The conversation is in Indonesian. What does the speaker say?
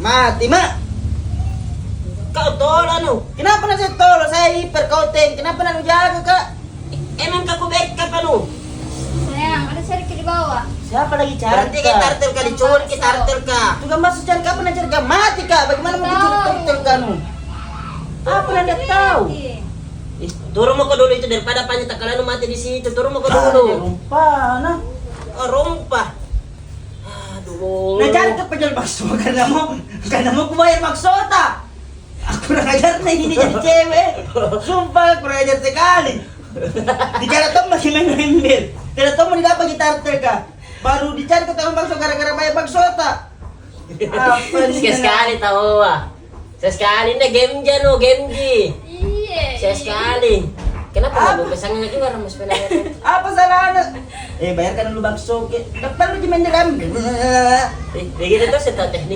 Mati, Mak. Kau tol ano? Kenapa na siya tolo? Saya hiper coating. Kenapa na lu jaga, Kak? Emang kaku backup ano? Sayang, ada Serki di bawah. Siapa lagi cari? Berarti kita tartel ka, diculik kita tartel ka. Juga masuk cari kapan cari Kak? Mati, Kak. Bagaimana mau diculik turtle kamu? Apa Anda tahu? Turun mo ko dulu itu daripada panjang takalan mati di situ. Turun mo ko Ah, dulu. lupa, nah. Oh, rumpah. Aduh. Ngejar ke penjual bakso karena mau kubayar bakso tak. Aku kurang ajar nih ini jadi cewek. Sumpah kurang ajar sekali. Dicari Tom masih main-main. Tidak tahu mau didapat gitar terka. Baru dicari ke tukang bakso gara-gara bayar bakso tak. Apa Sekali tahu ah. Sekali nih game jano game ji. Iya. Sekali. Kenapa nggak pesangnya juga ramas penanya? Apa salahnya? Bayarkan dulu bakso. Dapat lu main dalam. Begitu tuh saya tahu teknik.